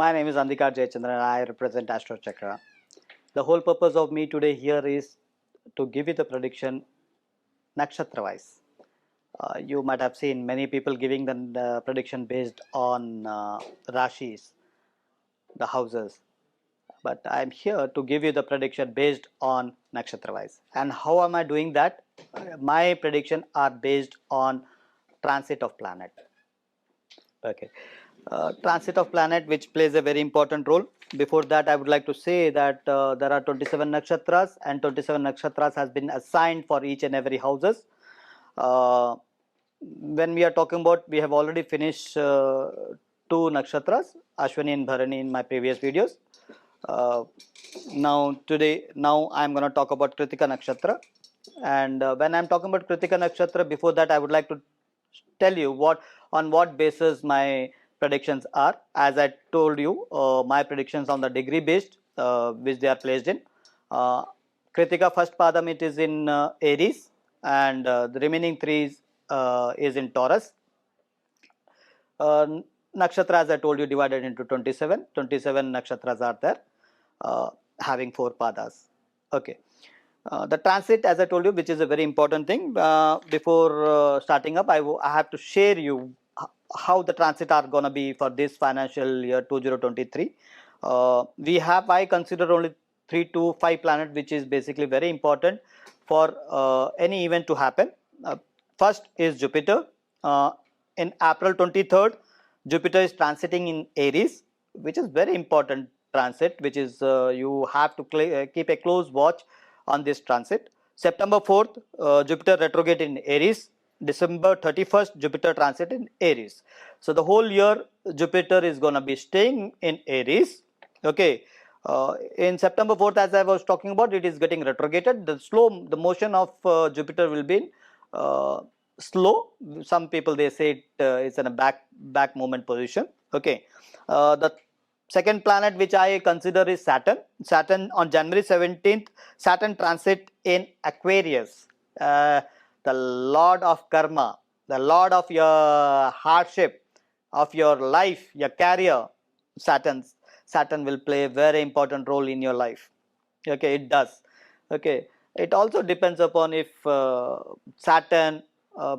My name is Jayachandran and I represent Astro Chakra. The whole purpose of me today here is to give you the prediction nakshatra wise. You might have seen many people giving the prediction based on Rashis, the houses. But I am here to give you the prediction based on nakshatra wise. And how am I doing that? My prediction are based on transit of planet. Okay. Transit of planet which plays a very important role. Before that, I would like to say that there are 27 nakshatras and 27 nakshatras has been assigned for each and every houses. When we are talking about, we have already finished two nakshatras, Ashwini and Bharani, in my previous videos. Now I am going to talk about Krittika Nakshatra. And when I am talking about Krittika Nakshatra, before that I would like to tell you on what basis my predictions are. As I told you, my predictions on the degree based which they are placed in. Krittika first padam, it is in Aries, and the remaining three is in Taurus. Nakshatra, as I told you, divided into 27. 27 nakshatras are there, having 4 padas. Okay. The transit, as I told you, which is a very important thing. Before starting up, I have to share you how the transit are going to be for this financial year 2023. I consider only 3 to 5 planets, which is basically very important for any event to happen. First is Jupiter. In April 23rd, Jupiter is transiting in Aries, which is very important transit, which is you have to keep a close watch on this transit. September 4th, Jupiter retrograde in Aries. December 31st, Jupiter transit in Aries. So the whole year Jupiter is going to be staying in Aries. Okay. In September 4th, as I was talking about, it is getting retrograded. The motion of Jupiter will be slow. Some people, they say it's in a back movement position. Okay. The second planet which I consider is Saturn. Saturn on January 17th, Saturn transit in Aquarius. The lord of karma, the lord of your hardship, of your life, your career. Saturn will play a very important role in your life. Okay, it does. Okay, it also depends upon if Saturn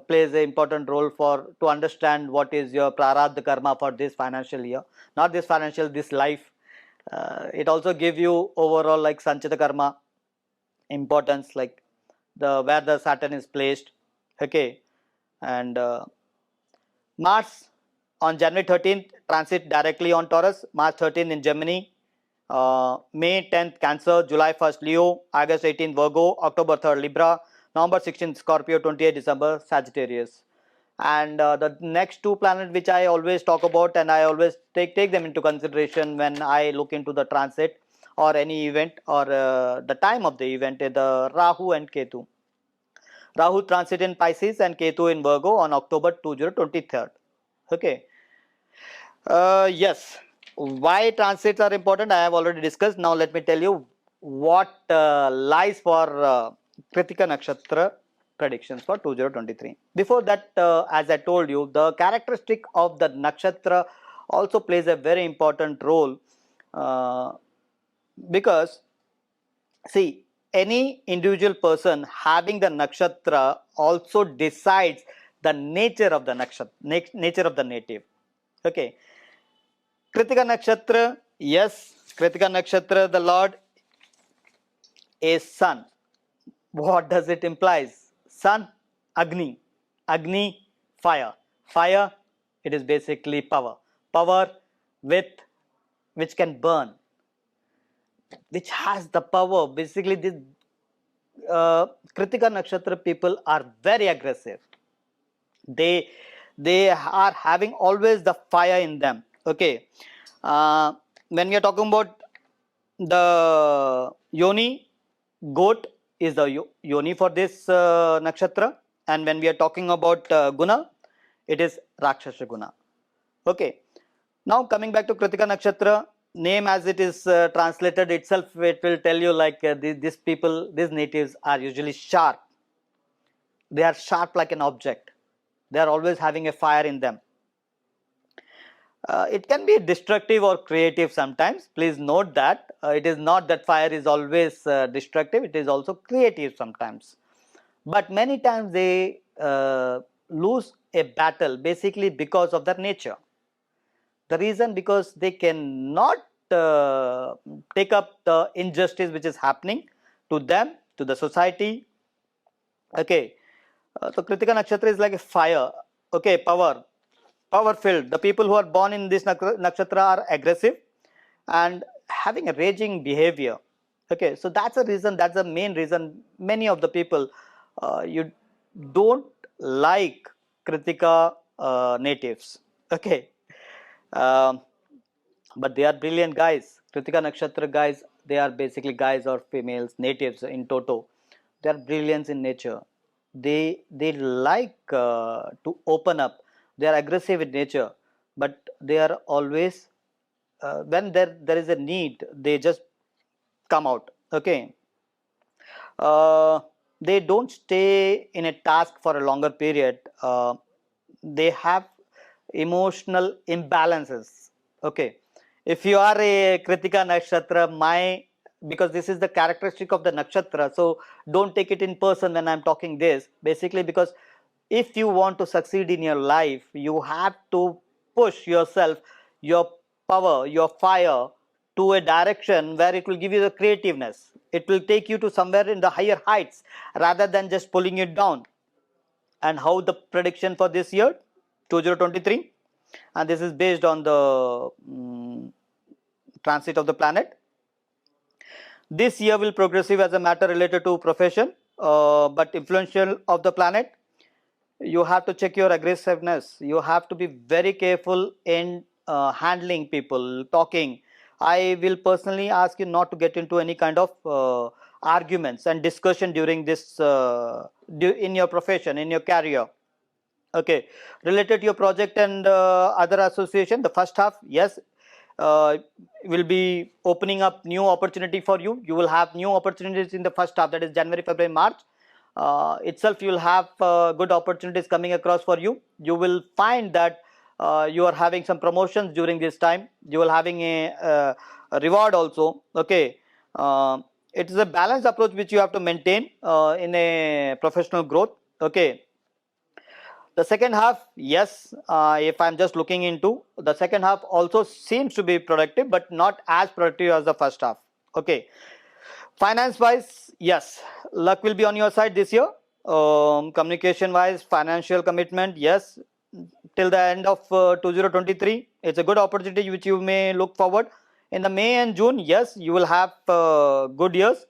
plays an important role to understand what is your prarabdha karma for this financial year, not this financial, this life. It also give you overall like sanchita karma importance, like where the Saturn is placed. Okay, and Mars on January 13th transit directly on Taurus, March 13th in Gemini, May 10th Cancer, July 1st Leo, August 18th Virgo, October 3rd Libra, November 16th Scorpio, 28th December Sagittarius. And the next 2 planets which I always talk about, and I always take them into consideration when I look into the transit or any event or the time of the event, the Rahu and Ketu. Rahu transit in Pisces and Ketu in Virgo on October 2023. Okay. Yes. Why transits are important, I have already discussed. Now let me tell you what lies for Krittika Nakshatra predictions for 2023. Before that, as I told you, the characteristic of the nakshatra also plays a very important role because, see, any individual person having the nakshatra also decides the nature of the nakshatra, nature of the native. Okay. Krittika Nakshatra, yes, Krittika Nakshatra, the Lord is Sun. What does it imply? Sun, Agni. Agni, fire. Fire, it is basically power. Power which can burn, which has the power. Basically, this Krittika Nakshatra people are very aggressive. They are having always the fire in them. Okay. When we are talking about the yoni, goat is the yoni for this nakshatra, and when we are talking about guna, it is rakshasa guna. Okay. Now coming back to Krittika Nakshatra, name as it is translated itself, it will tell you like these people, these natives are usually sharp. They are sharp like an object. They are always having a fire in them. It can be destructive or creative sometimes. Please note that it is not that fire is always destructive, it is also creative sometimes. But many times they lose a battle basically because of their nature. The reason, because they cannot take up the injustice which is happening to them, to the society. Okay, so Krittika Nakshatra is like a fire. Okay, power filled. The people who are born in this nakshatra are aggressive and having a raging behavior. Okay, so that's the reason, that's the main reason many of the people you don't like Kritika natives. Okay, um, but they are brilliant guys. Kritika Nakshatra guys, they are basically guys or females, natives in toto. They are brilliant in nature. They like to open up. They are aggressive in nature, but they are always when there is a need, they just come out. Okay, uh, they don't stay in a task for a longer period. They have emotional imbalances. Okay, if you are a Kritika Nakshatra, because this is the characteristic of the nakshatra, so don't take it in person when I'm talking this. Basically, because if you want to succeed in your life, you have to push yourself, your power, your fire to a direction where it will give you the creativeness. It will take you to somewhere in the higher heights rather than just pulling it down. And how the prediction for this year 2023, and this is based on the transit of the planet. This year will progressive as a matter related to profession, but influential of the planet. You have to check your aggressiveness. You have to be very careful in handling people, talking. I will personally ask you not to get into any kind of arguments and discussion during this in your profession, in your career. Okay, related to your project and other association, the first half, yes, uh, will be opening up new opportunity for you. You will have new opportunities in the first half, that is January, February, March. Itself, you will have good opportunities coming across for you. You will find that you are having some promotions during this time. You will having a reward also. Okay, it is a balanced approach which you have to maintain in a professional growth. Okay, the second half, yes, if I'm just looking into the second half, also seems to be productive, but not as productive as the first half. Okay, finance wise, yes, luck will be on your side this year. Communication wise, financial commitment, yes, till the end of 2023, it's a good opportunity which you may look forward. In the May and June, yes, you will have good years.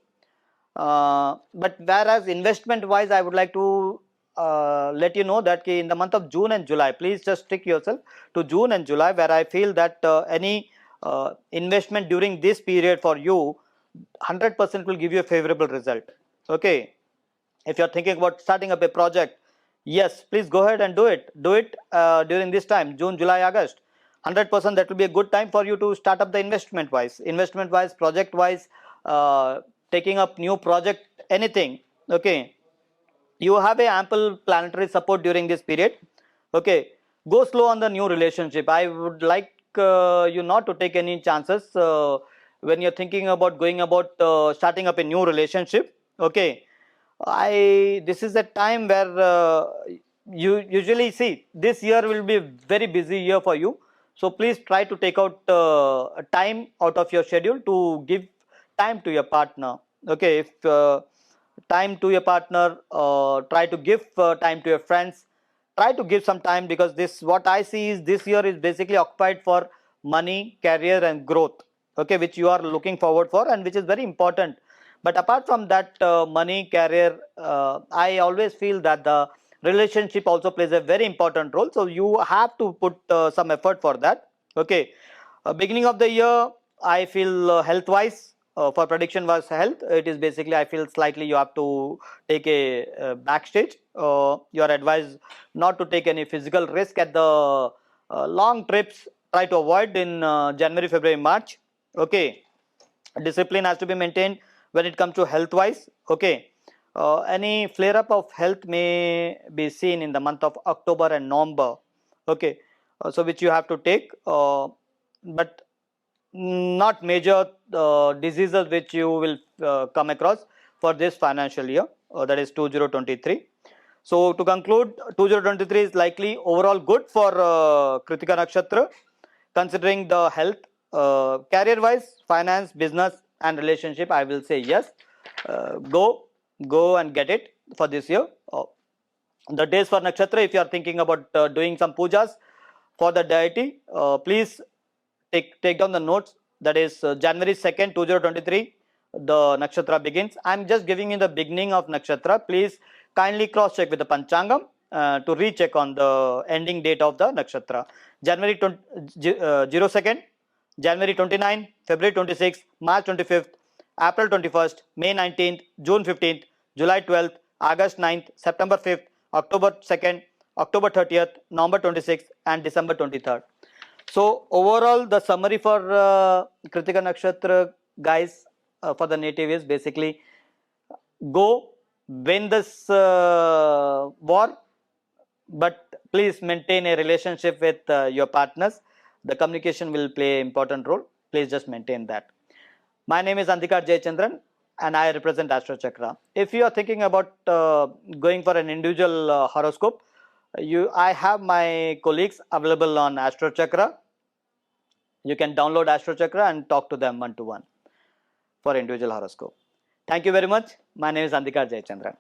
But whereas investment wise, I would like to let you know that in the month of June and July, please just stick yourself to June and July, where I feel that any investment during this period for you 100% will give you a favorable result. Okay, if you're thinking about starting up a project, yes, please go ahead and do it during this time, June, July, August. 100% that will be a good time for you to start up the investment wise, project wise, taking up new project, anything. Okay, you have a ample planetary support during this period. Okay, go slow on the new relationship. I would like you not to take any chances when you're thinking about going about starting up a new relationship. Okay, I this is a time where you usually see this year will be a very busy year for you. So please try to take out time out of your schedule to give time to your partner. Okay, if time to your partner, try to give time to your friends, try to give some time, because this what I see is this year is basically occupied for money, career and growth. Okay, which you are looking forward for and which is very important. But apart from that, money, career, I always feel that the relationship also plays a very important role, so you have to put some effort for that. Okay, beginning of the year, I feel health wise, for prediction was health, it is basically I feel slightly you have to take a backstage. You are advised not to take any physical risk at the long trips, try to avoid in January, February, March. Okay, discipline has to be maintained when it comes to health wise. Okay, any flare up of health may be seen in the month of October and November. Okay, so which you have to take, but not major diseases which you will come across for this financial year, that is 2023. So to conclude, 2023 is likely overall good for Krittika Nakshatra, considering the health, career wise, finance, business and relationship. I will say yes, go and get it for this year. The days for Nakshatra, if you are thinking about doing some pujas for the deity, please take down the notes. That is January 2nd, 2023, the Nakshatra begins. I am just giving you the beginning of Nakshatra. Please kindly cross check with the Panchangam to recheck on the ending date of the Nakshatra. January 02nd, January 29, February 26, March 25th, April 21st, May 19th, June 15th, July 12th, August 9th, September 5th, October 2nd, October 30th, November 26th and December 23rd. So overall, the summary for Krittika Nakshatra guys for the native is basically go win this war, but please maintain a relationship with your partners. The communication will play an important role. Please just maintain that. My name is Andhikar Jayachandran and I represent Astro Chakra. If you are thinking about going for an individual horoscope, I have my colleagues available on Astro Chakra. You can download Astro Chakra and talk to them one-to-one for individual horoscope. Thank you very much. My name is Andhikar Jayachandran.